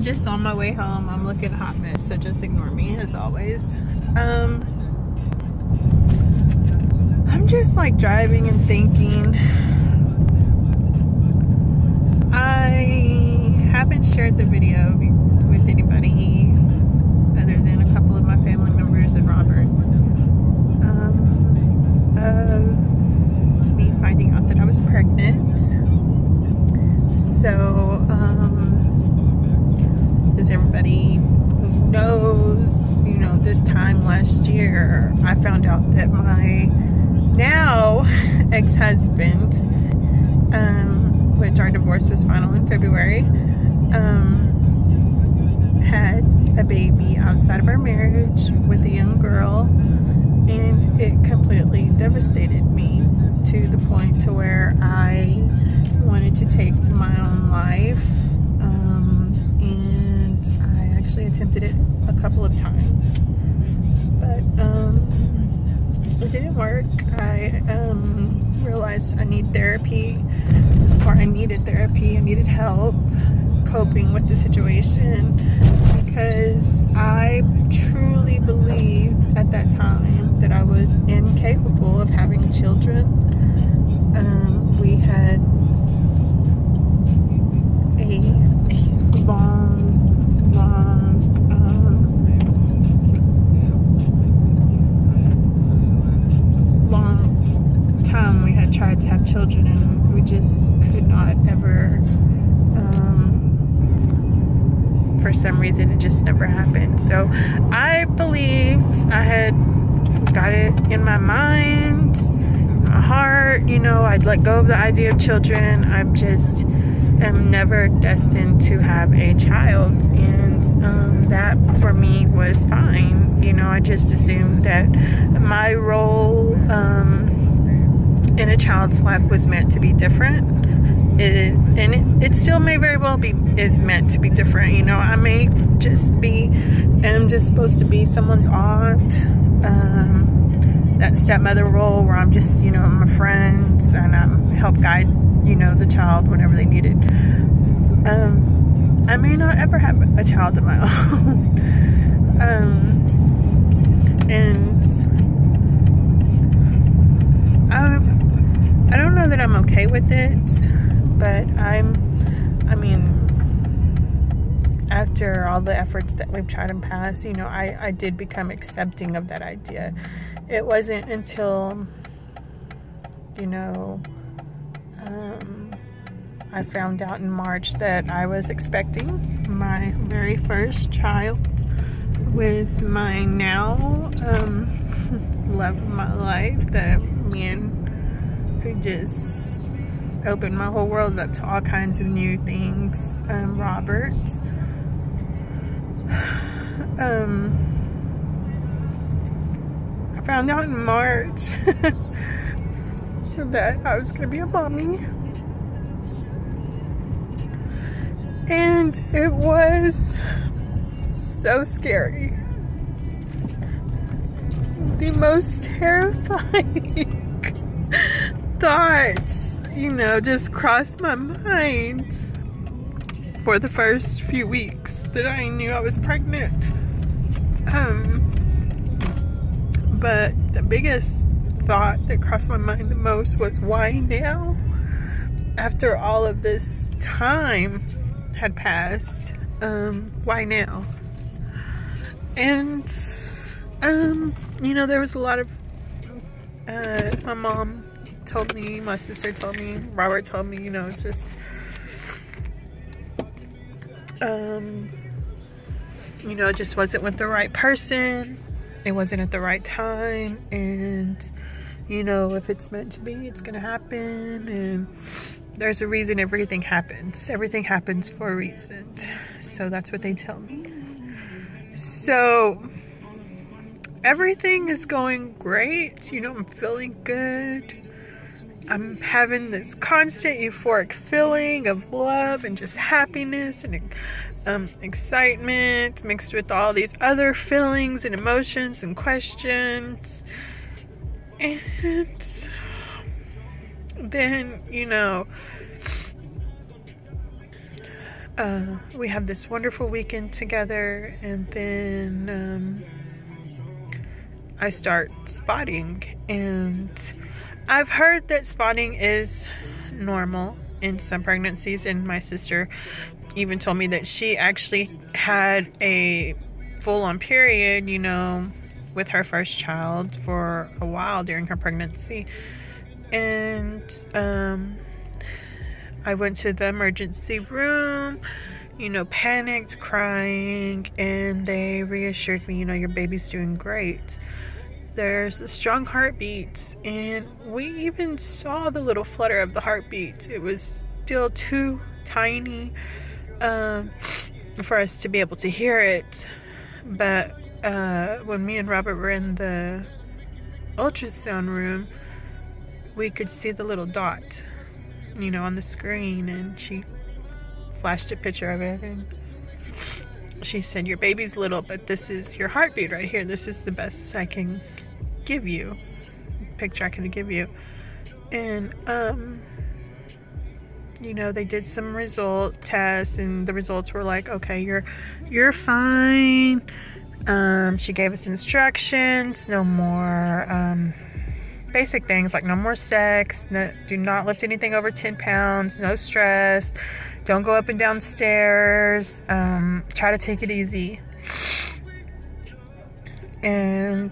just on my way home. I'm looking a hot mess, so just ignore me as always. I'm just like driving and thinking. I haven't shared the video with anybody other than a couple of my family members and Robert's. Me finding out that I was pregnant. So, as everybody knows, you know, this time last year, I found out that my now ex-husband, which our divorce was final in February, had a baby outside of our marriage with a young girl, and it completely devastated me to the point to where I wanted to take my own life, and I actually attempted it a couple of times, but it didn't work. I realized I needed therapy, I needed help coping with the situation, because I truly believed at that time that I was incapable of having children. We had a long time we had tried to have children, and we just could not ever, for some reason it just never happened. So I believed I had got it in my mind, my heart, you know, I'd let go of the idea of children. I'm just am never destined to have a child, and that for me was fine. You know, I just assumed that my role in a child's life was meant to be different, and it still may very well be is meant to be different. You know, I may just am just supposed to be someone's aunt, that stepmother role where I'm just, you know, I'm a friend and I'm help guide, you know, the child whenever they need it. I may not ever have a child of my own. And I don't know that I'm okay with it, but I mean, after all the efforts that we've tried in past, you know, I did become accepting of that idea. It wasn't until, you know, I found out in March that I was expecting my very first child with my now love of my life, the man who just opened my whole world up to all kinds of new things, Robert. I found out in March that I was gonna be a mommy, and it was so scary. The most terrifying thoughts, you know, just crossed my mind for the first few weeks that I knew I was pregnant. But the biggest thought that crossed my mind the most was, why now? After all of this time had passed, why now? And you know, there was a lot of my mom told me, my sister told me, Robert told me, you know, it's just you know, it just wasn't with the right person, it wasn't at the right time, and you know, if it's meant to be, it's gonna happen, and there's a reason everything happens for a reason. So that's what they tell me. So everything is going great, you know, I'm feeling good. I'm having this constant euphoric feeling of love and just happiness and excitement mixed with all these other feelings and emotions and questions. And then, you know, we have this wonderful weekend together, and then I start spotting. And I've heard that spotting is normal in some pregnancies, and my sister even told me that she actually had a full-on period, you know, with her first child for a while during her pregnancy. And I went to the emergency room, you know, panicked, crying, and they reassured me, you know, your baby's doing great. There's a strong heartbeat, and we even saw the little flutter of the heartbeat. It was still too tiny for us to be able to hear it. But when me and Robert were in the ultrasound room, we could see the little dot, you know, on the screen, and she flashed a picture of it, and she said, your baby's little, but this is your heartbeat right here. This is the best I can give you, picture I can give you. And you know, they did some result tests, and the results were like, okay, you're fine. She gave us instructions, no more basic things like no more sex, do not lift anything over 10 pounds, no stress, don't go up and down stairs, try to take it easy. And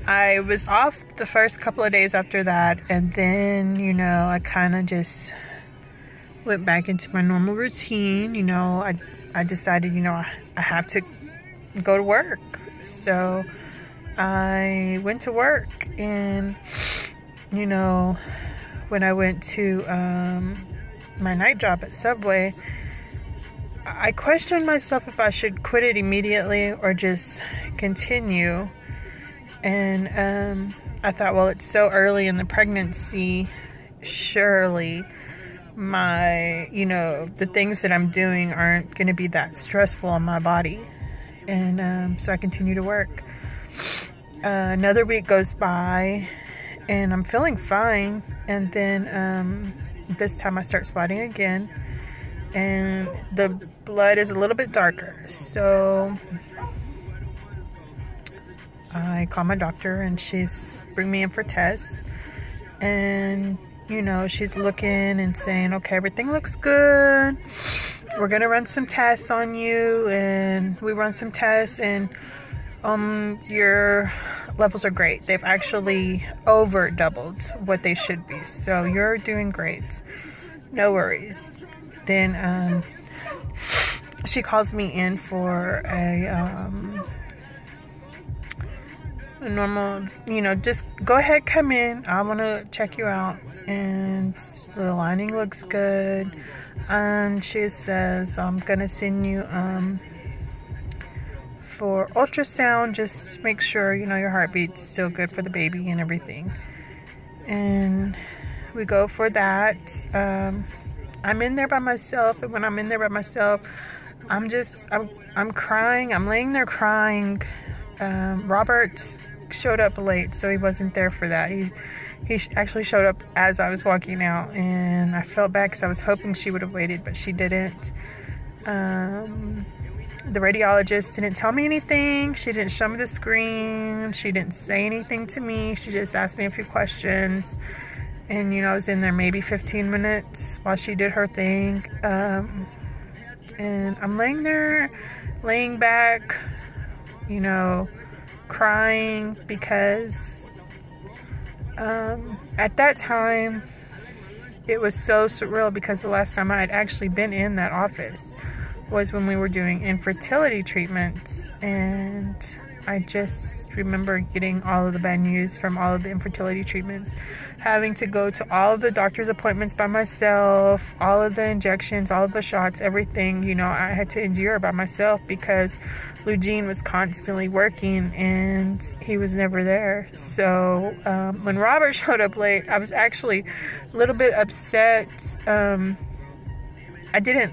I was off the first couple of days after that, and then, you know, I kind of just went back into my normal routine. You know, I decided, you know, I have to go to work. So I went to work, and, you know, when I went to my night job at Subway, I questioned myself if I should quit it immediately or just continue. And I thought, well, it's so early in the pregnancy, surely my, you know, the things that I'm doing aren't going to be that stressful on my body. And so I continue to work. Another week goes by, and I'm feeling fine. And then this time I start spotting again, and the blood is a little bit darker. So I call my doctor, and she's bring me in for tests. And, you know, she's looking and saying, okay, everything looks good. We're gonna run some tests on you. And we run some tests, and your levels are great. They've actually over doubled what they should be. So you're doing great. No worries. Then she calls me in for a normal, you know, just go ahead, come in. I want to check you out. And the lining looks good. And she says, I'm going to send you for ultrasound, just to make sure, you know, your heartbeat's still good for the baby and everything. And we go for that. I'm in there by myself, and when I'm in there by myself, I'm crying. I'm laying there crying. Robert showed up late, so he wasn't there for that. He actually showed up as I was walking out, and I felt bad because I was hoping she would have waited, but she didn't. The radiologist didn't tell me anything. She didn't show me the screen. She didn't say anything to me. She just asked me a few questions. And, you know, I was in there maybe 15 minutes while she did her thing. And I'm laying there, laying back, you know, crying because at that time, it was so surreal because the last time I had actually been in that office was when we were doing infertility treatments. And I just remember getting all of the bad news from all of the infertility treatments, having to go to all of the doctor's appointments by myself, all of the injections, all of the shots, everything, you know, I had to endure by myself because Eugene was constantly working and he was never there. So when Robert showed up late, I was actually a little bit upset. I didn't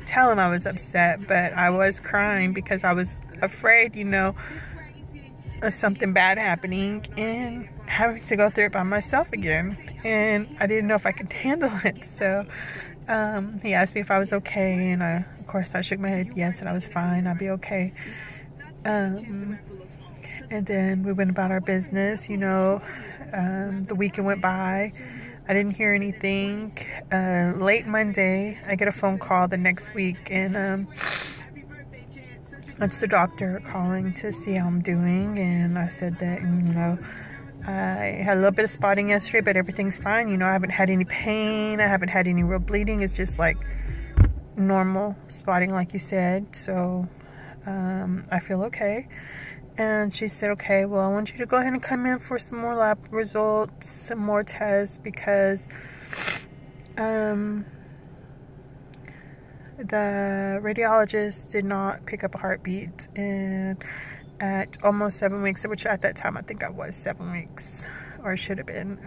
tell him I was upset, but I was crying because I was afraid, you know, of something bad happening. And having to go through it by myself again, and I didn't know if I could handle it. So he asked me if I was okay, and of course I shook my head yes, and I was fine, I'll be okay. And then we went about our business, you know. The weekend went by, I didn't hear anything. Late Monday I get a phone call the next week, and it's the doctor calling to see how I'm doing. And I said that, you know, I had a little bit of spotting yesterday, but everything's fine. You know, I haven't had any pain. I haven't had any real bleeding. It's just like normal spotting, like you said. So I feel okay. And she said, okay, well, I want you to go ahead and come in for some more lab results, some more tests, because the radiologist did not pick up a heartbeat, and at almost 7 weeks, which at that time I think I was 7 weeks, or should have been,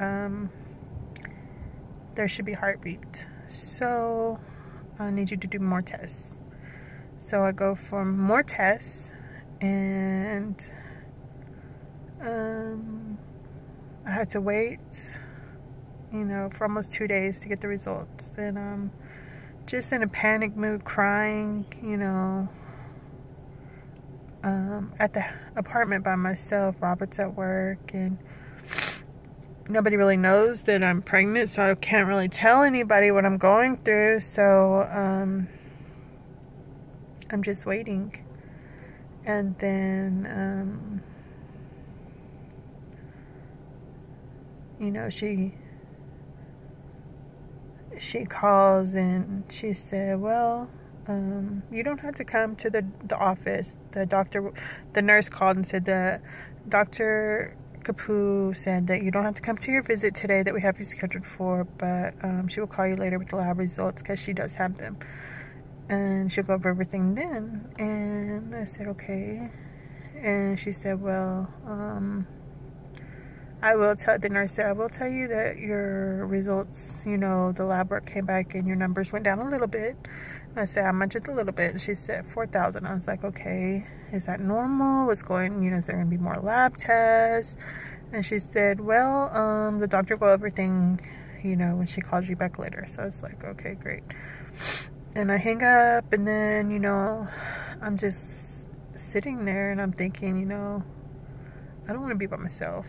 there should be a heartbeat. So I need you to do more tests. So I go for more tests, and I had to wait, you know, for almost 2 days to get the results. And I'm just in a panic mood, crying, you know, at the apartment by myself. Robert's at work, and nobody really knows that I'm pregnant, so I can't really tell anybody what I'm going through. So I'm just waiting. And then you know, she calls and she said, well, you don't have to come to the office. The nurse called and said that Dr. Kapu said that you don't have to come to your visit today that we have you scheduled for, but she will call you later with the lab results, because she does have them, and she'll go over everything then. And I said, okay. And she said, well, I will tell, the nurse said, I will tell you that your results, you know, the lab work came back and your numbers went down a little bit. And I said, how much? Just a little bit. And she said 4,000. I was like, okay, is that normal? What's going, you know, is there going to be more lab tests? And she said, well, the doctor will everything, you know, when she calls you back later. So I was like, okay, great. And I hang up, and then, you know, I'm just sitting there and I'm thinking, you know, I don't want to be by myself.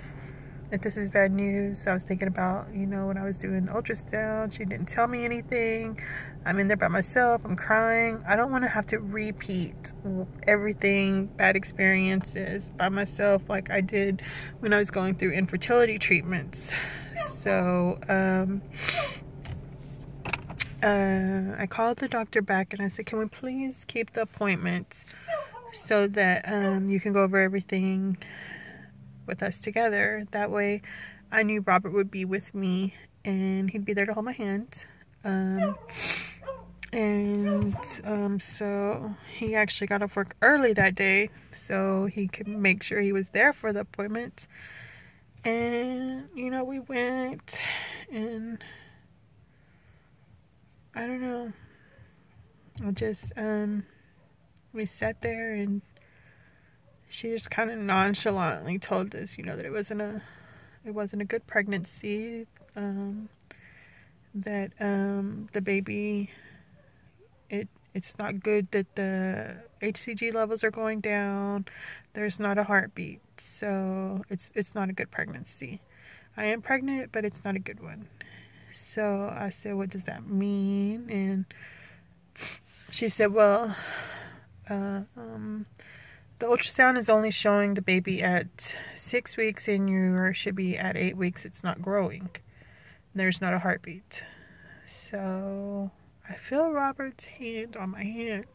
If this is bad news, I was thinking about, you know, when I was doing the ultrasound, she didn't tell me anything. I'm in there by myself, I'm crying. I don't want to have to repeat everything, bad experiences by myself like I did when I was going through infertility treatments. So, I called the doctor back and I said, can we please keep the appointment so that you can go over everything with us together. That way I knew Robert would be with me and he'd be there to hold my hand. So he actually got off work early that day so he could make sure he was there for the appointment. And, you know, we went, and I don't know, I just, we sat there and she just kind of nonchalantly told us, you know, that it wasn't a good pregnancy, that, the baby, it's not good that the HCG levels are going down, there's not a heartbeat, so it's not a good pregnancy. I am pregnant, but it's not a good one. So I said, what does that mean? And she said, well, the ultrasound is only showing the baby at 6 weeks and you should be at 8 weeks. It's not growing. There's not a heartbeat. So I feel Robert's hand on my hand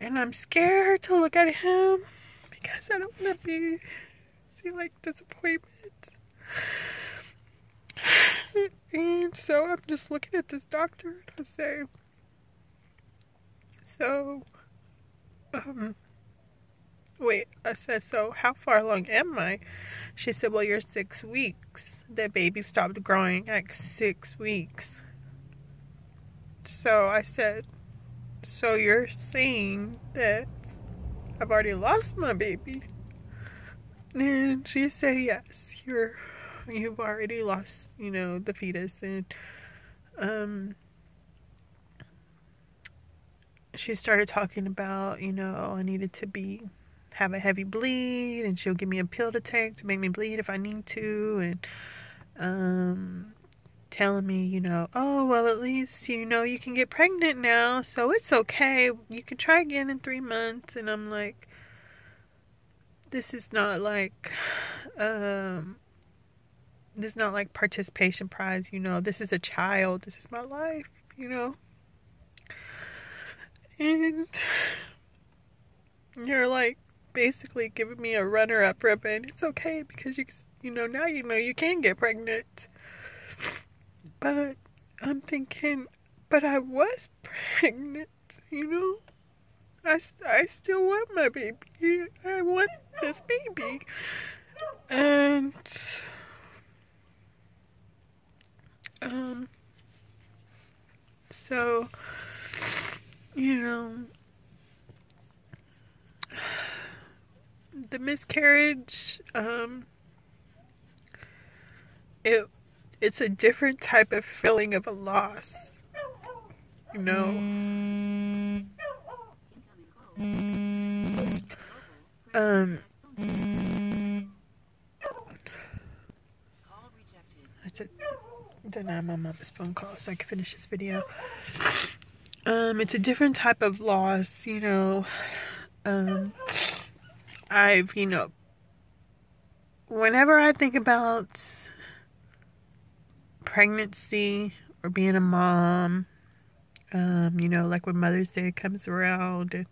and I'm scared to look at him because I don't want to see like disappointment. And so I'm just looking at this doctor and I say, so, wait, I said, so how far along am I? She said, well, you're 6 weeks. The baby stopped growing at 6 weeks. So I said, so you're saying that I've already lost my baby? And she said, yes, you're you've already lost, you know, the fetus. And she started talking about, you know, I needed to have a heavy bleed, and she'll give me a pill to take to make me bleed if I need to, and telling me, you know, oh, well, at least, you know, you can get pregnant now, so it's okay, you can try again in 3 months. And I'm like, this is not like participation prize, you know, this is a child, this is my life, you know. And you're like basically giving me a runner-up ribbon. It's okay because you know now you know you can get pregnant. But I'm thinking, but I was pregnant, you know. I still want my baby. I want this baby. And so, you know, the miscarriage, it's a different type of feeling of a loss, you know. I deny my mother's phone call so I can finish this video. It's a different type of loss, you know. You know, whenever I think about pregnancy or being a mom, you know, like when Mother's Day comes around and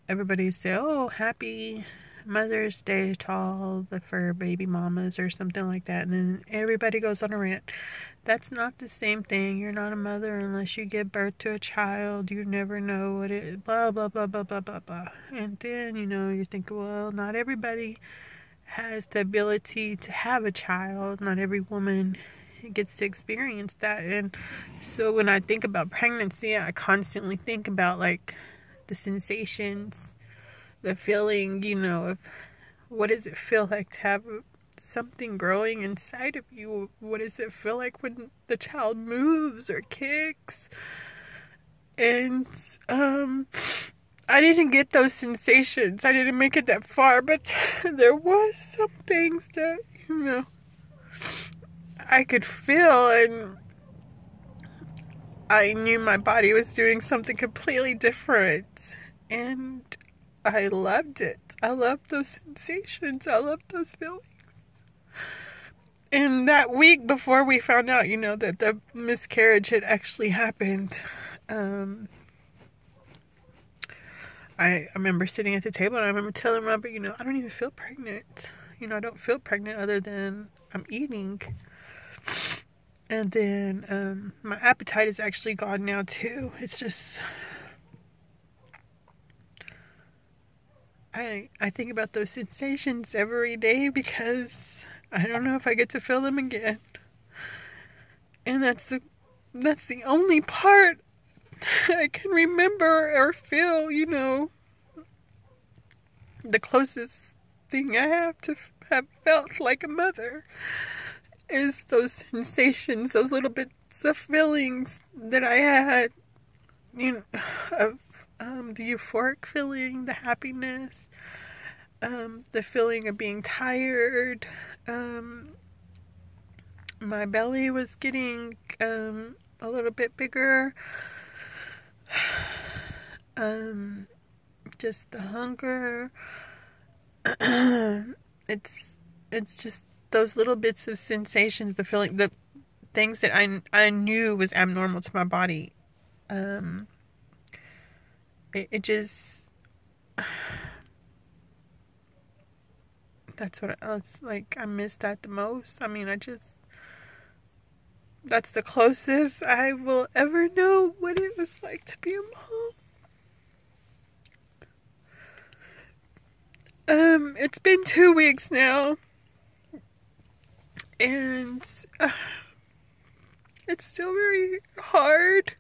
everybody say, oh, happy Mother's Day to all the fur baby mamas or something like that, and then everybody goes on a rant. That's not the same thing. You're not a mother unless you give birth to a child. You never know what it is, blah, blah, blah, blah, blah, blah, blah. And then, you know, you think, well, not everybody has the ability to have a child. Not every woman gets to experience that. And so when I think about pregnancy, I constantly think about, like, the sensations, the feeling, you know, of what does it feel like to have something growing inside of you? What does it feel like when the child moves or kicks? And I didn't get those sensations. I didn't make it that far, but there was some things that, you know, I could feel, and I knew my body was doing something completely different, and I loved it. I loved those sensations. I loved those feelings. And that week before we found out, you know, that the miscarriage had actually happened, I remember sitting at the table, and I remember telling Robert, you know, I don't even feel pregnant. You know, I don't feel pregnant other than I'm eating. And then my appetite is actually gone now too. It's just, I think about those sensations every day because I don't know if I get to feel them again. And that's the only part I can remember or feel, you know. The closest thing I have to have felt like a mother is those sensations, those little bits of feelings that I had, you know, of the euphoric feeling, the happiness, the feeling of being tired. My belly was getting a little bit bigger. Just the hunger. It's just those little bits of sensations, the feeling, the things that I knew was abnormal to my body. It just, that's what it's like. I miss that the most. I mean, that's the closest I will ever know what it was like to be a mom. It's been 2 weeks now, and it's still very hard.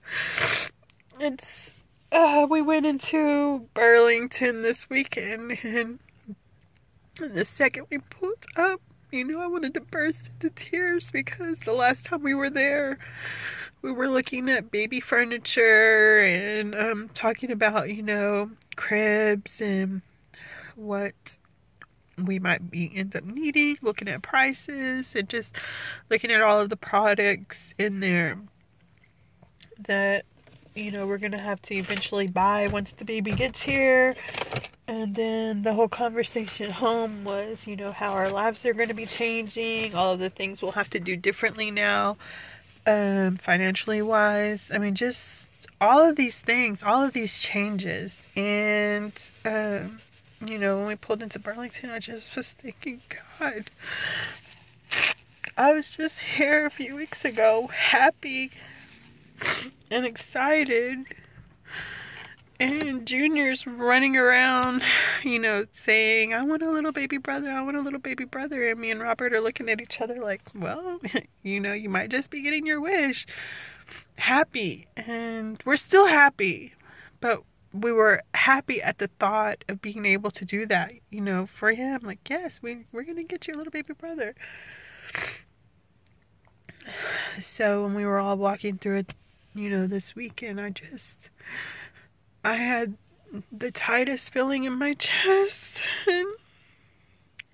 We went into Burlington this weekend, and the second we pulled up, You know, I wanted to burst into tears because the last time we were there, we were looking at baby furniture and talking about, you know, cribs and what we might end up needing, looking at prices and just looking at all of the products in there that, you know, we're gonna have to eventually buy once the baby gets here. And then the whole conversation home was, you know, how our lives are going to be changing, all of the things we'll have to do differently now, financially wise. I mean, just all of these things, all of these changes. And, you know, when we pulled into Burlington, I just was thinking, God, I was just here a few weeks ago, happy and excited. And Junior's running around, you know, saying, I want a little baby brother, I want a little baby brother. And me and Robert are looking at each other like, well, you know, you might just be getting your wish. Happy. And we're still happy. But we were happy at the thought of being able to do that, you know, for him. Like, yes, we're going to get you a little baby brother. So when we were all walking through it, you know, this weekend, I had the tightest feeling in my chest, and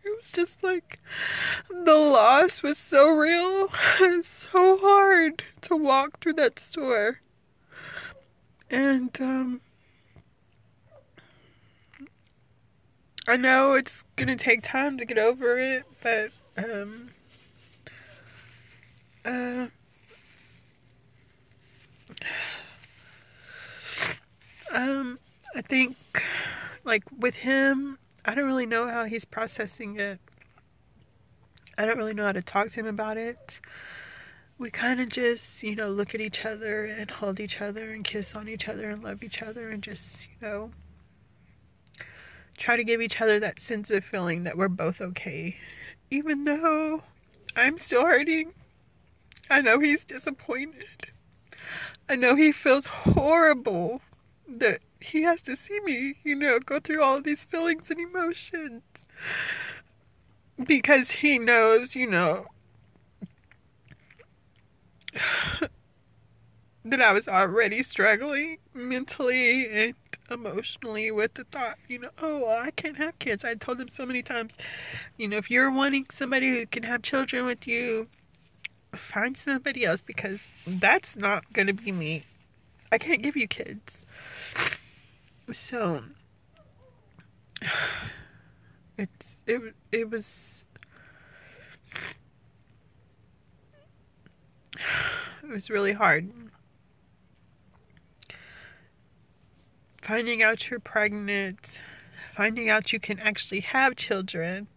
it was just like the loss was so real. It's so hard to walk through that store. And I know it's gonna take time to get over it, but I think, like, with him, I don't really know how he's processing it. I don't really know how to talk to him about it. We kind of just, you know, look at each other and hold each other and kiss on each other and love each other and just, you know, try to give each other that sense of feeling that we're both okay. Even though I'm still hurting. I know he's disappointed. I know he feels horrible that he has to see me, you know, go through all of these feelings and emotions. Because he knows, you know, that I was already struggling mentally and emotionally with the thought, you know, oh, well, I can't have kids. I told him so many times, you know, if you're wanting somebody who can have children with you, find somebody else, because that's not going to be me. I can't give you kids. So it was really hard. Finding out you're pregnant, finding out you can actually have children,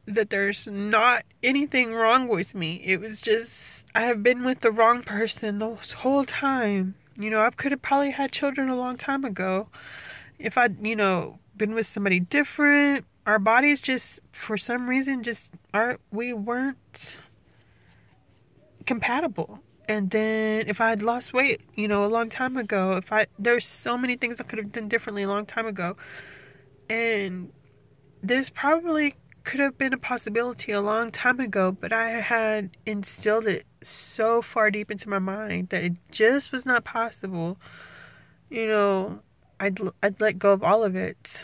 that there's not anything wrong with me. It was just, I have been with the wrong person this whole time. You know, I could have probably had children a long time ago if I'd, you know, been with somebody different. Our bodies just, for some reason, we weren't compatible. And then if I had lost weight, you know, a long time ago, there's so many things I could have done differently a long time ago. And this probably could have been a possibility a long time ago, but I had instilled it so far deep into my mind that it just was not possible. You know, I'd let go of all of it.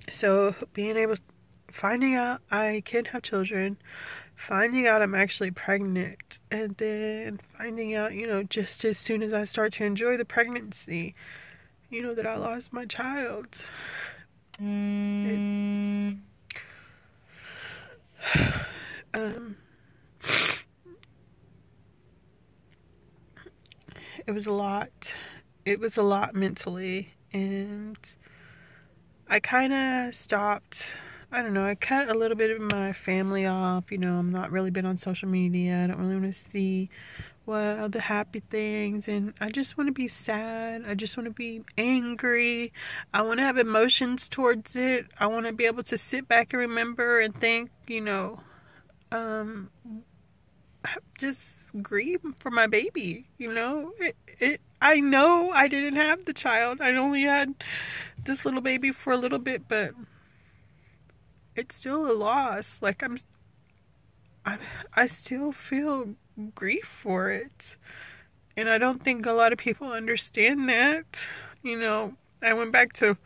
So finding out I can have children, finding out I'm actually pregnant, and then finding out, you know, just as soon as I start to enjoy the pregnancy, you know, that I lost my child. It was a lot. It was a lot mentally, and I kind of stopped. I don't know, I cut a little bit of my family off. You know, I'm not really been on social media. I don't really want to see what the happy things, and I just want to be sad. I just want to be angry. I want to have emotions towards it. I want to be able to sit back and remember and think, you know, just grieve for my baby, you know. I know I didn't have the child. I only had this little baby for a little bit, but it's still a loss. Like, I still feel grief for it. And I don't think a lot of people understand that. You know, I went back to,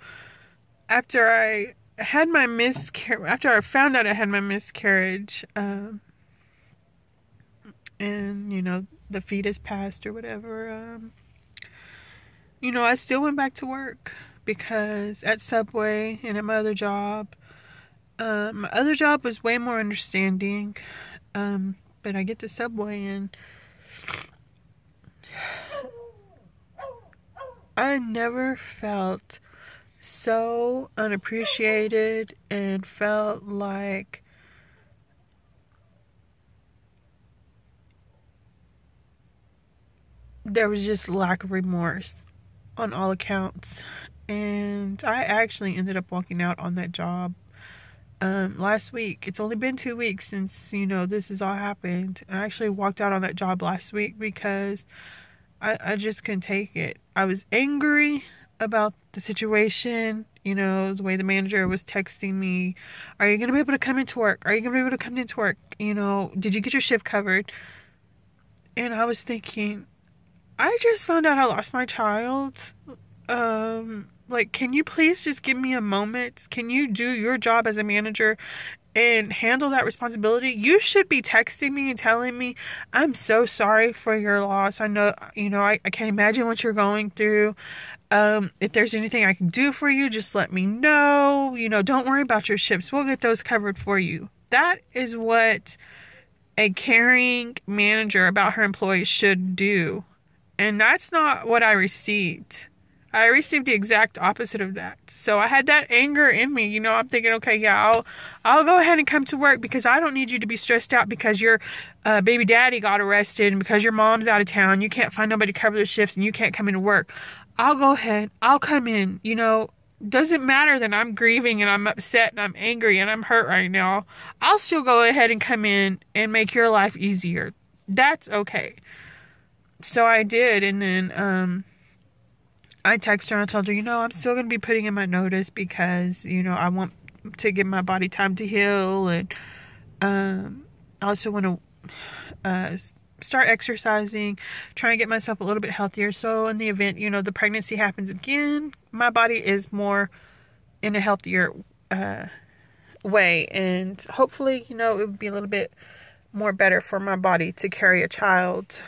after I found out I had my miscarriage, and, you know, the fetus passed or whatever, you know, I still went back to work because at Subway and at my other job was way more understanding, but I get to Subway and I never felt so unappreciated and felt like there was just lack of remorse on all accounts. And I actually ended up walking out on that job last week. It's only been 2 weeks since, you know, this has all happened. I actually walked out on that job last week because I just couldn't take it. I was angry about the situation, you know, the way the manager was texting me, are you going to be able to come into work? Are you going to be able to come into work? You know, did you get your shift covered? And I was thinking, I just found out I lost my child. Like, can you please just give me a moment? Can you do your job as a manager and handle that responsibility? You should be texting me and telling me, I'm so sorry for your loss. I know, you know, I can't imagine what you're going through. If there's anything I can do for you, just let me know. You know, don't worry about your shifts. We'll get those covered for you. That is what a caring manager about her employees should do. And that's not what I received. I received the exact opposite of that. So I had that anger in me. You know, I'm thinking, okay, yeah, I'll go ahead and come to work because I don't need you to be stressed out because your baby daddy got arrested and because your mom's out of town. You can't find nobody to cover the shifts and you can't come into work. I'll go ahead. I'll come in. You know, doesn't matter that I'm grieving and I'm upset and I'm angry and I'm hurt right now. I'll still go ahead and come in and make your life easier. That's okay. So I did. And then, I texted her and I told her, you know, I'm still going to be putting in my notice because, you know, I want to give my body time to heal. And I also want to start exercising, trying to get myself a little bit healthier. So in the event, you know, the pregnancy happens again, my body is more in a healthier way. And hopefully, you know, it would be a little bit more better for my body to carry a child.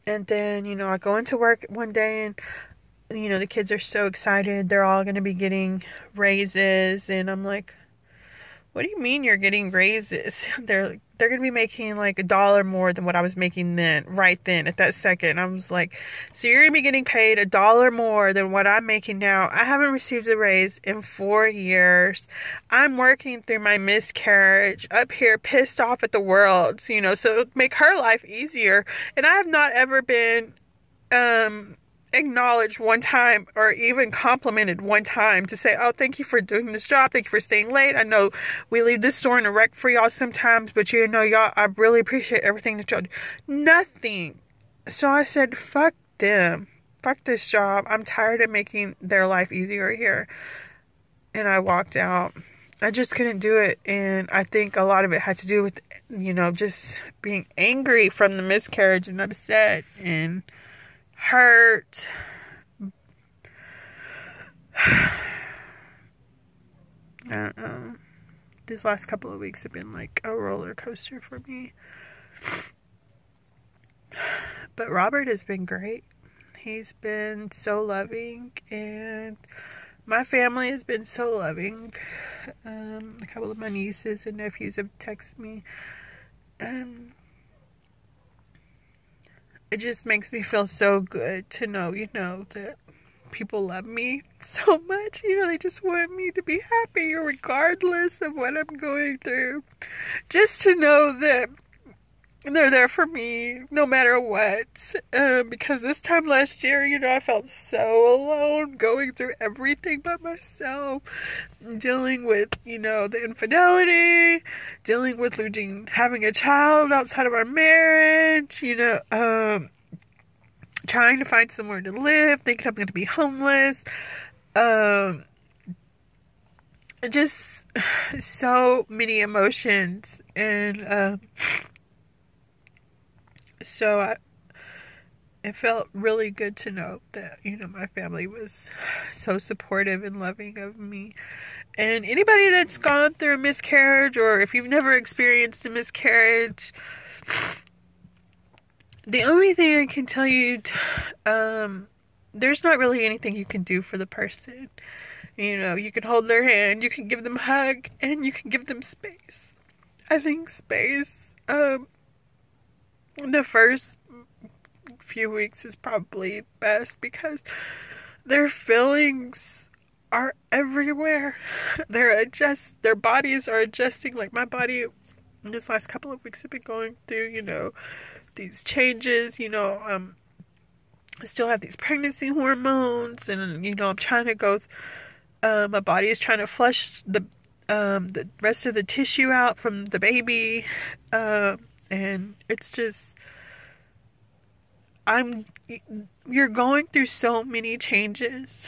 And then, you know, I go into work one day and, you know, the kids are so excited. They're all going to be getting raises. And I'm like, what do you mean you're getting raises? They're going to be making like $1 more than what I was making then, right then at that second. I was like, so you're going to be getting paid $1 more than what I'm making now. I haven't received a raise in 4 years. I'm working through my miscarriage up here, pissed off at the world, you know, so make her life easier. And I have not ever been, acknowledged one time or even complimented one time to say, oh, thank you for doing this job. Thank you for staying late. I know we leave this store in a wreck for y'all sometimes, but you know, y'all, I really appreciate everything that y'all do. Nothing. So I said, fuck them. Fuck this job. I'm tired of making their life easier here. And I walked out. I just couldn't do it. And I think a lot of it had to do with, you know, just being angry from the miscarriage and upset and hurt. I don't know. These last couple of weeks have been like a roller coaster for me. But Robert has been great. He's been so loving, and my family has been so loving. A couple of my nieces and nephews have texted me, and it just makes me feel so good to know, you know, that people love me so much. You know, they just want me to be happy regardless of what I'm going through. Just to know that they're there for me no matter what. Because this time last year, I felt so alone, going through everything by myself, dealing with, the infidelity, dealing with having a child outside of our marriage, trying to find somewhere to live, thinking I'm going to be homeless, just so many emotions, and so it felt really good to know that, my family was so supportive and loving of me. And anybody that's gone through a miscarriage, or if you've never experienced a miscarriage, the only thing I can tell you, there's not really anything you can do for the person. You can hold their hand, you can give them a hug, and you can give them space. I think space, the first few weeks is probably best, because their feelings are everywhere. Their bodies are adjusting. Like, my body in this last couple of weeks have been going through, these changes. I still have these pregnancy hormones, and I'm trying to go. My body is trying to flush the rest of the tissue out from the baby, and it's just, you're going through so many changes.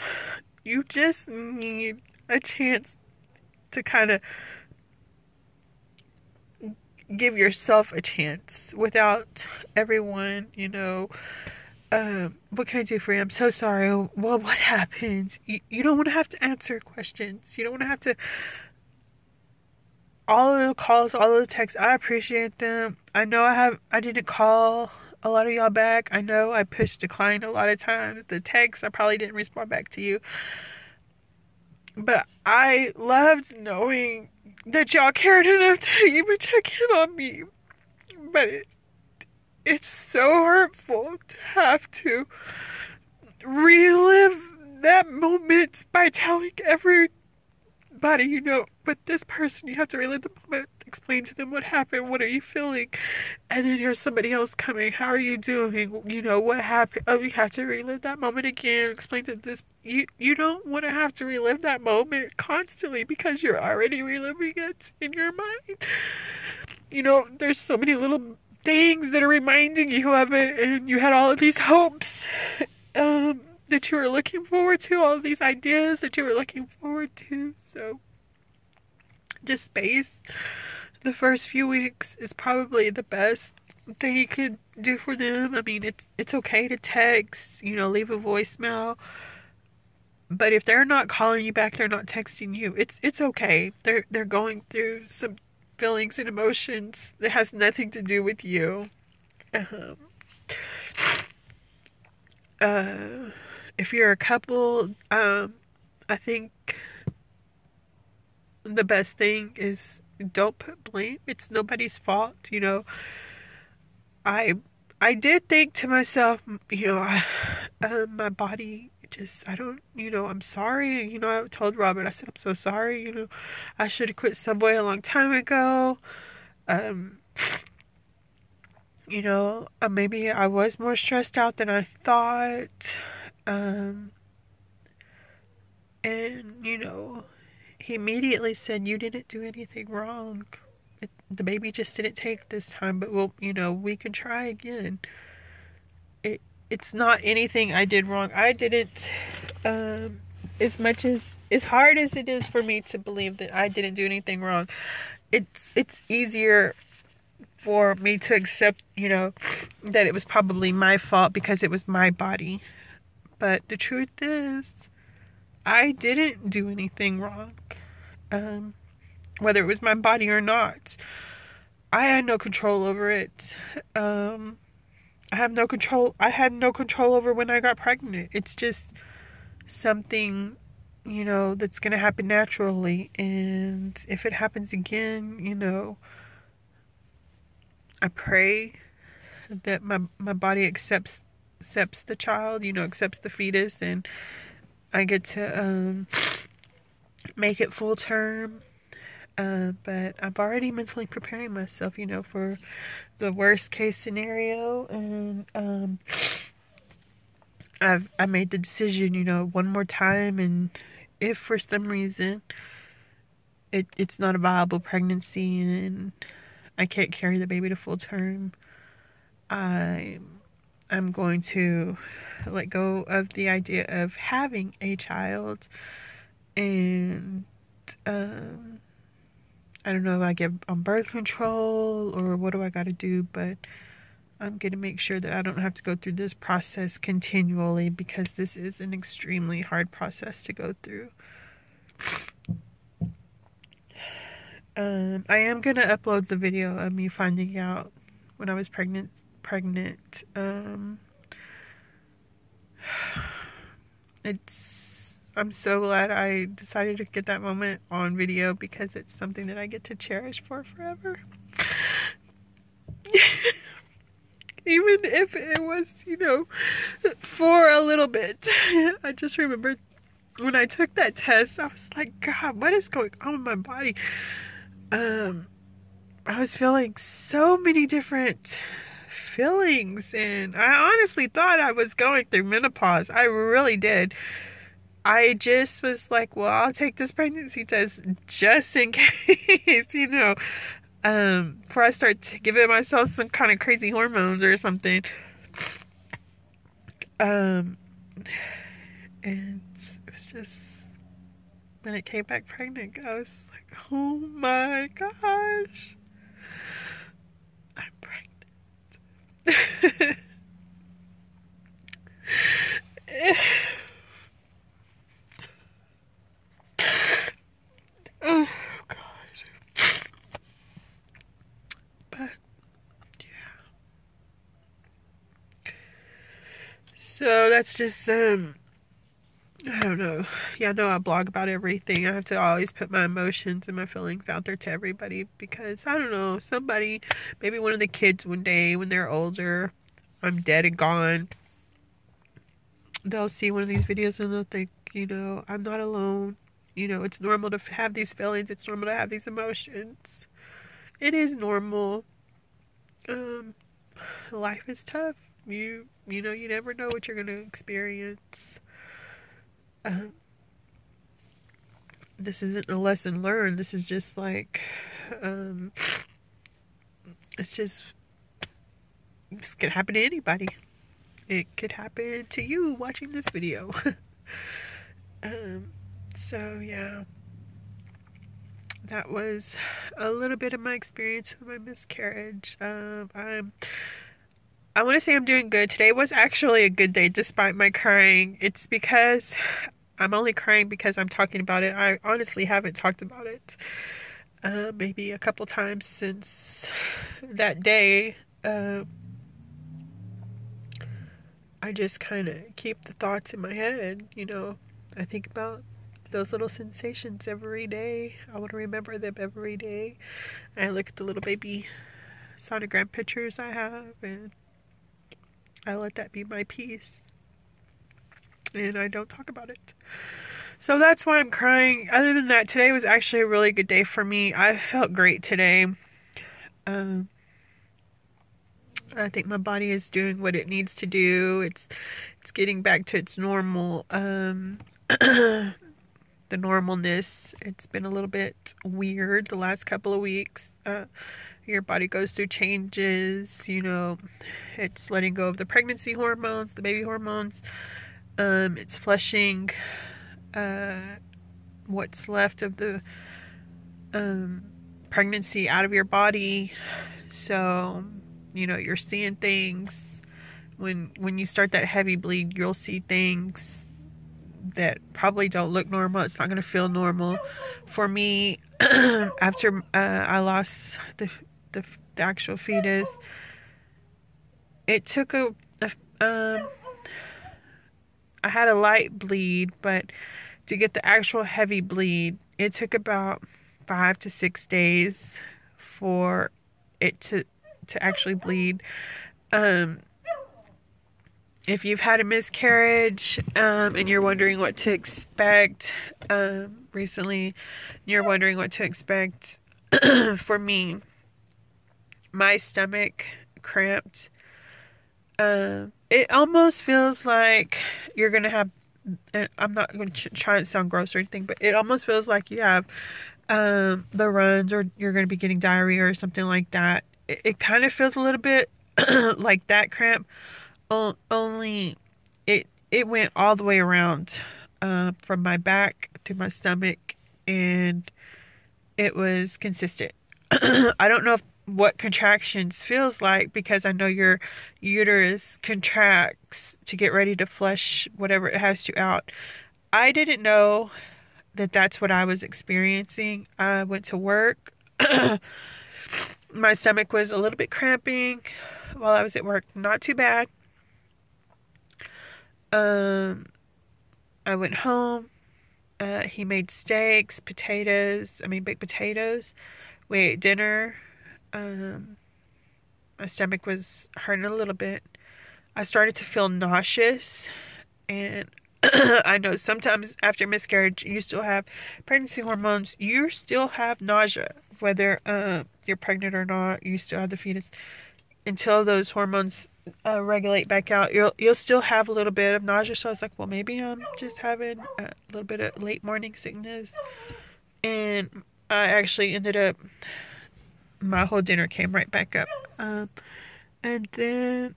You just need a chance to kind of give yourself a chance without everyone, what can I do for you? I'm so sorry. Well, what happened? You don't want to have to answer questions. You don't want to have to, all of the calls, all of the texts, I appreciate them. I know I didn't call a lot of y'all back. I know I pushed decline a lot of times. The texts, I probably didn't respond back to you. But I loved knowing that y'all cared enough to even check in on me. But it's so hurtful to have to relive that moment by telling everybody, but this person, you have to relive the moment, explain to them what happened, what are you feeling, and then here's somebody else coming, how are you doing, what happened, oh, you have to relive that moment again, explain to this, you don't want to have to relive that moment constantly, because you're already reliving it in your mind. There's so many little things that are reminding you of it, and you had all of these hopes that you were looking forward to, all of these ideas that you were looking forward to. So just space. The first few weeks is probably the best thing you could do for them. I mean, it's okay to text, leave a voicemail, but if they're not calling you back, they're not texting you, it's okay. They're going through some feelings and emotions that has nothing to do with you. If you're a couple, I think the best thing is, don't put blame. It's nobody's fault. I did think to myself, my body just, I don't, I'm sorry. I told Robert, I said, I'm so sorry. I should have quit Subway a long time ago. Maybe I was more stressed out than I thought. And, he immediately said, you didn't do anything wrong. The baby just didn't take this time, but we can try again. It's not anything I did wrong. I didn't, as hard as it is for me to believe that I didn't do anything wrong, it's easier for me to accept, that it was probably my fault because it was my body. But the truth is, I didn't do anything wrong. Whether it was my body or not, I had no control over it. I had no control over when I got pregnant. It's just something, that's going to happen naturally. And if it happens again, I pray that my body accepts the child, accepts the fetus, and I get to make it full term. But I'm already mentally preparing myself, you know, for the worst case scenario. And I made the decision, you know, one more time. And if for some reason it's not a viable pregnancy and I can't carry the baby to full term, I'm going to let go of the idea of having a child. And I don't know if I get on birth control or what do I got to do, but I'm going to make sure that I don't have to go through this process continually, because this is an extremely hard process to go through. I am going to upload the video of me finding out when I was pregnant. I'm so glad I decided to get that moment on video, because it's something that I get to cherish for forever. Even if it was, you know, for a little bit. I just remember when I took that test, I was like, God, what is going on with my body? I was feeling so many different feelings, and I honestly thought I was going through menopause. I really did. I just was like, well, I'll take this pregnancy test just in case, you know, before I start giving myself some kind of crazy hormones or something. And it was just, when it came back pregnant, I was like, oh my gosh, I'm pregnant. Oh gosh. But yeah. So that's just I don't know. Yeah, I know I blog about everything. I have to always put my emotions and my feelings out there to everybody, because I don't know, somebody, maybe one of the kids one day when they're older, I'm dead and gone, they'll see one of these videos and they'll think, you know, I'm not alone. You know, it's normal to have these feelings. It's normal to have these emotions. It is normal. Life is tough. You know, you never know what you're going to experience. This isn't a lesson learned. This is just like, this could happen to anybody. It could happen to you watching this video. So yeah, that was a little bit of my experience with my miscarriage. I want to say I'm doing good. Today was actually a good day despite my crying. It's because I'm only crying because I'm talking about it. I honestly haven't talked about it maybe a couple times since that day. I just kind of keep the thoughts in my head, you know. I think about those little sensations every day. I want to remember them every day. And I look at the little baby sonogram pictures I have, and I let that be my peace. And I don't talk about it. So that's why I'm crying. Other than that, today was actually a really good day for me. I felt great today. I think my body is doing what it needs to do. It's getting back to its normal, the normalness. It's been a little bit weird the last couple of weeks. Your body goes through changes, you know. It's letting go of the pregnancy hormones, the baby hormones. It's flushing what's left of the pregnancy out of your body. So, you know, you're seeing things. When you start that heavy bleed, you'll see things that probably don't look normal. It's not going to feel normal. For me, after I lost the actual fetus, it took I had a light bleed, but to get the actual heavy bleed, it took about 5 to 6 days for it to actually bleed. if you've had a miscarriage and you're wondering what to expect recently, you're wondering what to expect. For me, my stomach cramped. It almost feels like you're gonna have, and I'm not going to try and sound gross or anything, but it almost feels like you have the runs, or you're going to be getting diarrhea or something like that. It kind of feels a little bit like that cramp, only it went all the way around from my back to my stomach, and it was consistent. I don't know what contractions feels like, because I know your uterus contracts to get ready to flush whatever it has to out. I didn't know that that's what I was experiencing. I went to work. My stomach was a little bit cramping while I was at work. Not too bad. I went home. He made steaks, baked potatoes. We ate dinner. My stomach was hurting a little bit. I started to feel nauseous, and I know sometimes after miscarriage, you still have pregnancy hormones. You still have nausea, whether you're pregnant or not. You still have the fetus until those hormones regulate back out. You'll still have a little bit of nausea. So I was like, well, maybe I'm just having a little bit of late morning sickness, and I actually ended up. My whole dinner came right back up. And then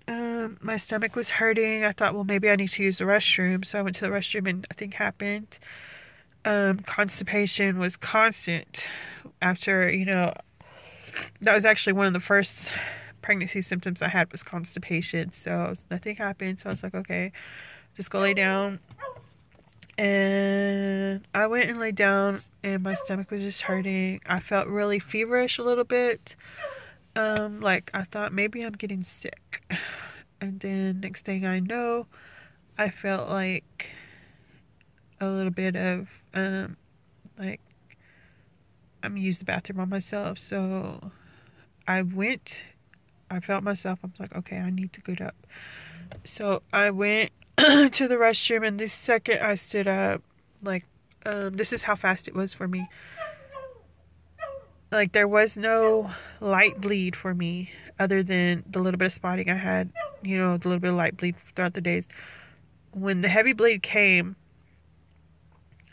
my stomach was hurting. I thought, well, maybe I need to use the restroom. So I went to the restroom, and nothing happened. Constipation was constant after, that was actually one of the first pregnancy symptoms I had, was constipation. So nothing happened. So I was like, okay, just go lay down. And I went and laid down, and my stomach was just hurting. I felt really feverish a little bit. Like I thought maybe I'm getting sick. And then next thing I know, I felt like a little bit of, like I'm gonna use the bathroom on myself. So I felt myself. I was like, okay, I need to get up. So I went to the restroom, and the second I stood up, like, this is how fast it was for me. Like, there was no light bleed for me, other than the little bit of spotting I had, the little bit of light bleed throughout the days. When the heavy bleed came,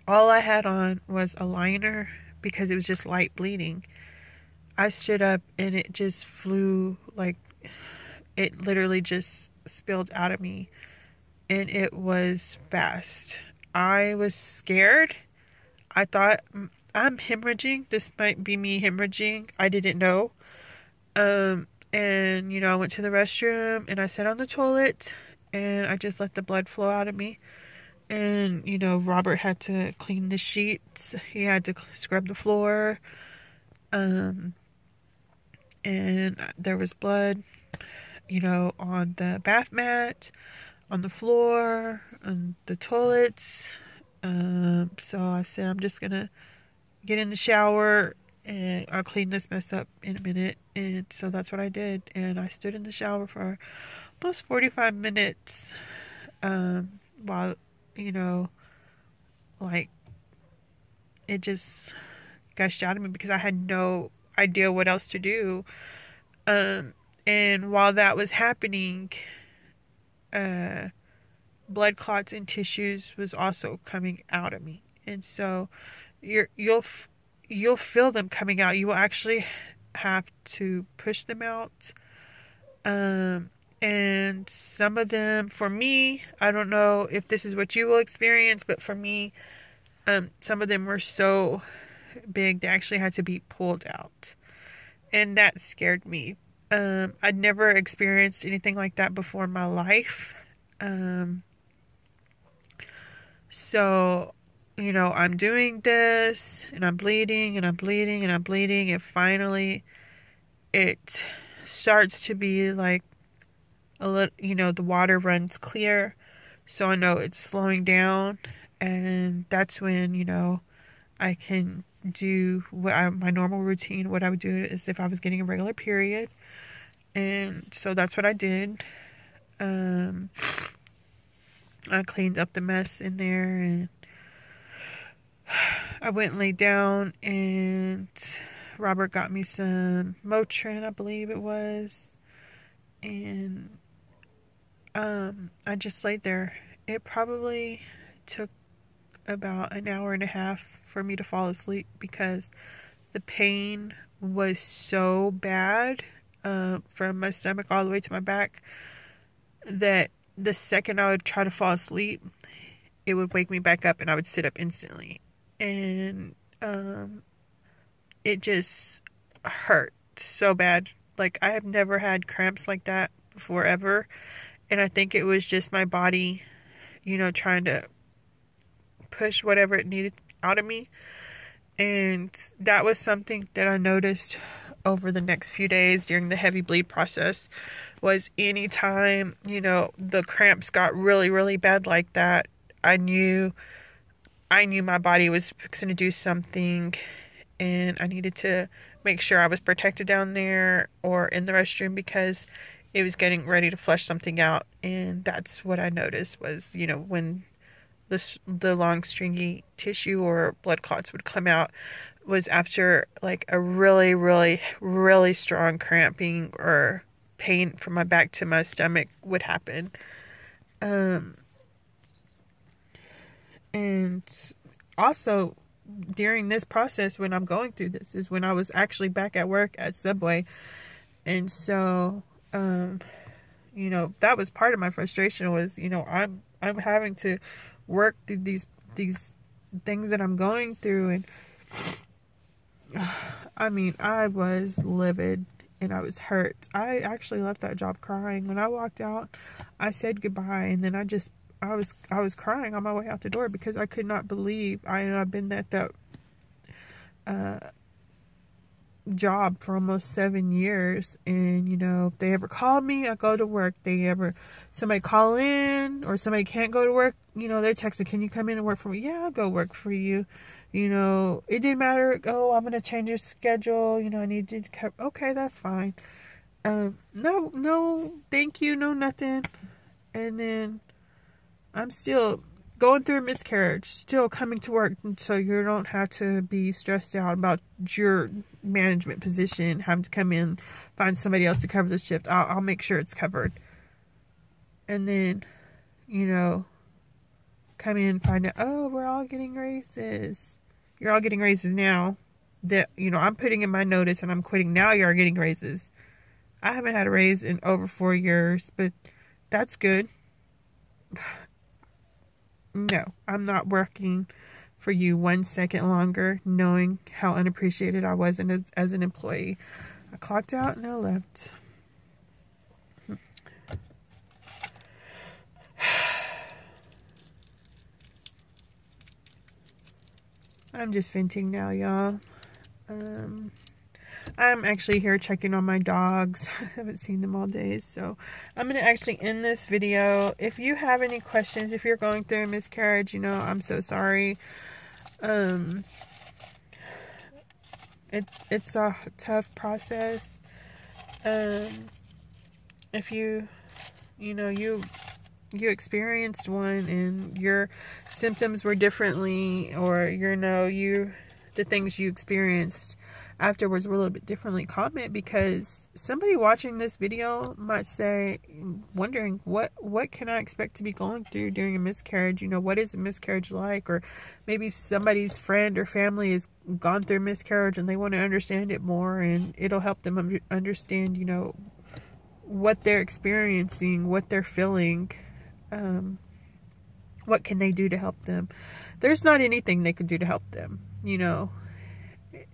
all I had on was a liner, because it was just light bleeding. I stood up, and it just flew, like, it literally just spilled out of me. And it was fast. I was scared. I thought, I'm hemorrhaging. This might be me hemorrhaging. I didn't know. And, I went to the restroom, and I sat on the toilet, and I just let the blood flow out of me. And, Robert had to clean the sheets. He had to scrub the floor. And there was blood, on the bath mat, on the floor, on the toilets. So I said, I'm just gonna get in the shower, and I'll clean this mess up in a minute. And so that's what I did. And I stood in the shower for almost 45 minutes, while, like, it just gushed out of me, because I had no idea what else to do. And while that was happening, blood clots and tissues was also coming out of me. And so you'll feel them coming out. You will actually have to push them out. And some of them, for me, I don't know if this is what you will experience, but for me, some of them were so big they actually had to be pulled out. And that scared me. I'd never experienced anything like that before in my life. So, I'm doing this, and I'm bleeding, and I'm bleeding, and I'm bleeding, and finally it starts to be like a little, the water runs clear, so I know it's slowing down, and that's when, I can do my normal routine. What I would do is if I was getting a regular period, and so that's what I did. I cleaned up the mess in there, and I went and laid down, and Robert got me some Motrin, I believe it was, and I just laid there. It probably took about an hour and a half for me to fall asleep because the pain was so bad from my stomach all the way to my back that the second I would try to fall asleep, it would wake me back up and I would sit up instantly. And it just hurt so bad. Like, I have never had cramps like that before, ever. And I think it was just my body, you know, trying to push whatever it needed out of me. And that was something that I noticed over the next few days during the heavy bleed process, was anytime, you know, the cramps got really, really bad like that, I knew my body was fixing to do something, and I needed to make sure I was protected down there or in the restroom because it was getting ready to flush something out. And that's what I noticed was, you know, when the long stringy tissue or blood clots would come out, was after like a really, really, really strong cramping or pain from my back to my stomach would happen. And also during this process, when I'm going through this, is when I was actually back at work at Subway. And so, you know, that was part of my frustration was, you know, I'm having to work through these things that I'm going through. And I mean, I was livid and I was hurt. I actually left that job crying. When I walked out, I said goodbye, and then I was crying on my way out the door because I could not believe I've been at that job for almost 7 years, and you know, if they ever call me, I go to work. Somebody call in or somebody can't go to work, you know, they're texting, can you come in and work for me? Yeah, I'll go work for you. You know, it didn't matter. Oh, I'm gonna change your schedule, you know, I need you to okay, that's fine. No thank you, no nothing. And then I'm still going through a miscarriage, still coming to work, so you don't have to be stressed out about your management position, having to come in, find somebody else to cover the shift. I'll make sure it's covered. And then, you know, come in and find out, oh, we're all getting raises. You're all getting raises now. That, you know, I'm putting in my notice and I'm quitting. Now you're getting raises. I haven't had a raise in over 4 years, but that's good. No, I'm not working for you 1 second longer, knowing how unappreciated I was as an employee. I clocked out and I left. I'm just venting now, y'all. I'm actually here checking on my dogs. I haven't seen them all day, so I'm going to actually end this video. If you have any questions, if you're going through a miscarriage, you know, I'm so sorry. It's a tough process. If you experienced one and your symptoms were differently, or the things you experienced afterwards were a little bit differently, comment, because somebody watching this video might say, wondering what can I expect to be going through during a miscarriage? You know, what is a miscarriage like? Or maybe somebody's friend or family has gone through a miscarriage and they want to understand it more, and it'll help them understand, you know, what they're experiencing, what they're feeling. What can they do to help them? There's not anything they could do to help them, you know.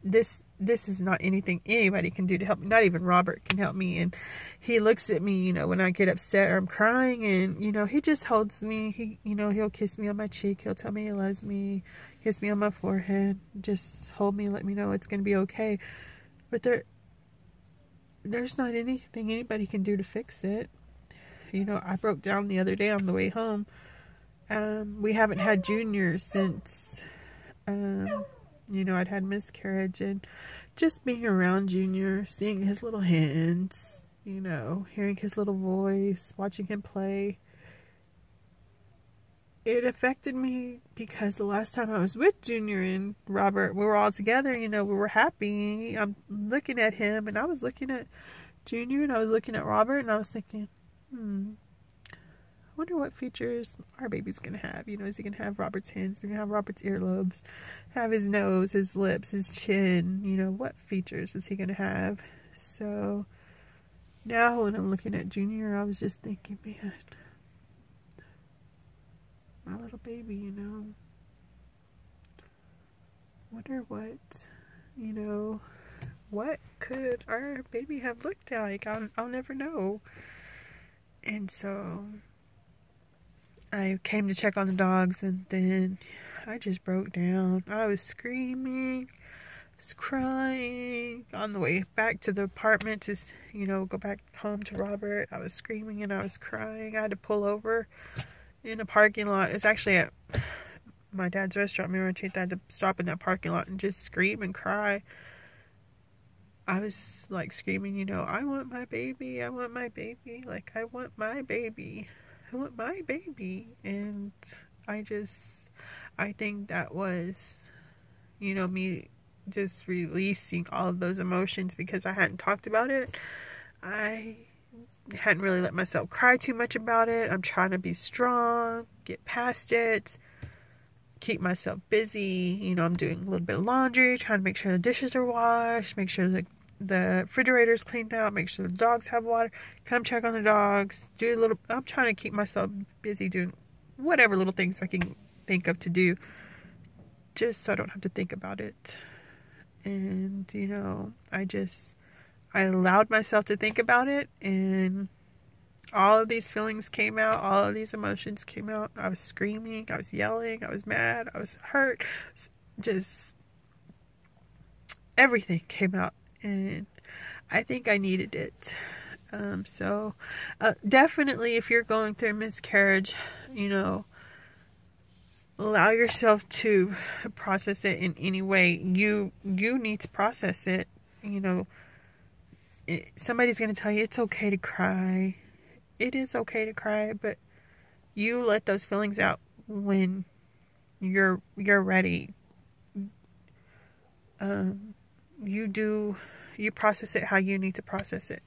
This is not anything anybody can do to help me. Not even Robert can help me. And he looks at me, you know, when I get upset or I'm crying, and you know, he just holds me. He'll kiss me on my cheek, he'll tell me he loves me, kiss me on my forehead, just hold me, let me know it's gonna be okay. But there's not anything anybody can do to fix it. You know, I broke down the other day on the way home. We haven't had Junior since you know, I'd had miscarriage, and just being around Junior, seeing his little hands, you know, hearing his little voice, watching him play, it affected me because the last time I was with Junior and Robert, we were all together, you know, we were happy. I'm looking at him, and I was looking at Junior, and I was looking at Robert, and I was thinking, I wonder what features our baby's gonna have. You know, is he gonna have Robert's hands? Is he gonna have Robert's earlobes? Have his nose, his lips, his chin? You know, what features is he gonna have? So now when I'm looking at Junior, I was just thinking, man, my little baby, you know, wonder what, you know, what could our baby have looked like? I'll never know. And so I came to check on the dogs, and then I just broke down. I was screaming, I was crying on the way back to the apartment to, you know, go back home to Robert. I was screaming and I was crying. I had to pull over in a parking lot. It's actually at my dad's restaurant, Mirror and Treat. I had to stop in that parking lot and just scream and cry. I was like screaming, you know, I want my baby, I want my baby, like I want my baby, I want my baby. And I think that was, you know, me just releasing all of those emotions because I hadn't talked about it. I hadn't really let myself cry too much about it. I'm trying to be strong, get past it, keep myself busy. You know, I'm doing a little bit of laundry, trying to make sure the dishes are washed, make sure the refrigerator's cleaned out, make sure the dogs have water, come check on the dogs, I'm trying to keep myself busy doing whatever little things I can think of to do, just so I don't have to think about it. And, you know, I allowed myself to think about it, and all of these feelings came out, all of these emotions came out. I was screaming, I was yelling, I was mad, I was hurt, just everything came out, and I think I needed it. So definitely, if you're going through a miscarriage, you know, allow yourself to process it in any way you need to process it. You know, somebody's going to tell you it's okay to cry. It is okay to cry, but you let those feelings out when you're ready. You process it how you need to process it.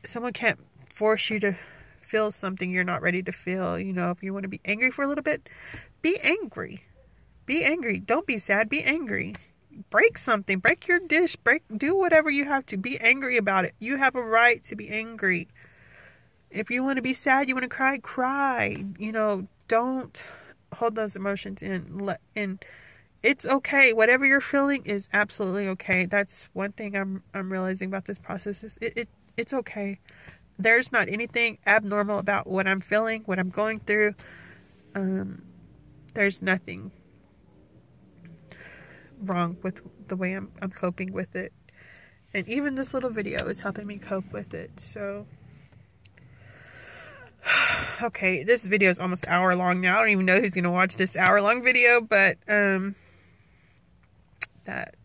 Someone can't force you to feel something you're not ready to feel. You know, if you want to be angry for a little bit, be angry. Be angry. Don't be sad. Be angry. Break something. Break your dish. Do whatever you have to. Be angry about it. You have a right to be angry. If you want to be sad, you want to cry, cry. You know, don't hold those emotions in. And it's okay. Whatever you're feeling is absolutely okay. That's one thing I'm realizing about this process is it's okay. There's not anything abnormal about what I'm feeling, what I'm going through. There's nothing wrong with the way I'm coping with it. And even this little video is helping me cope with it. So, okay, this video is almost an hour long now. I don't even know who's going to watch this hour-long video, but that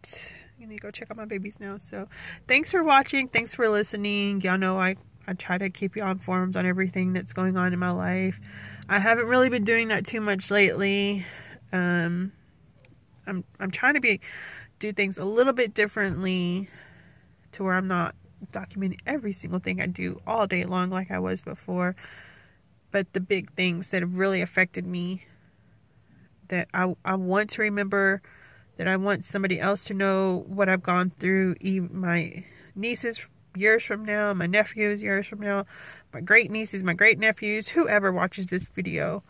you need to go check out my babies now. So, thanks for watching. Thanks for listening. Y'all know I try to keep y'all informed on everything that's going on in my life. I haven't really been doing that too much lately. I'm trying to do things a little bit differently to where I'm not documenting every single thing I do all day long like I was before. But the big things that have really affected me, that I want to remember, that I want somebody else to know what I've gone through, even my nieces years from now, my nephews years from now, my great nieces, my great nephews, whoever watches this video.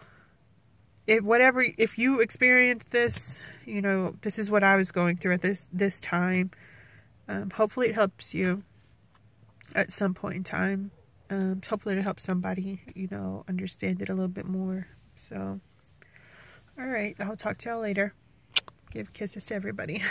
If you experience this, you know, this is what I was going through at this time. Hopefully it helps you at some point in time. Hopefully it'll help somebody, you know, understand it a little bit more. So, all right, I'll talk to y'all later. Give kisses to everybody.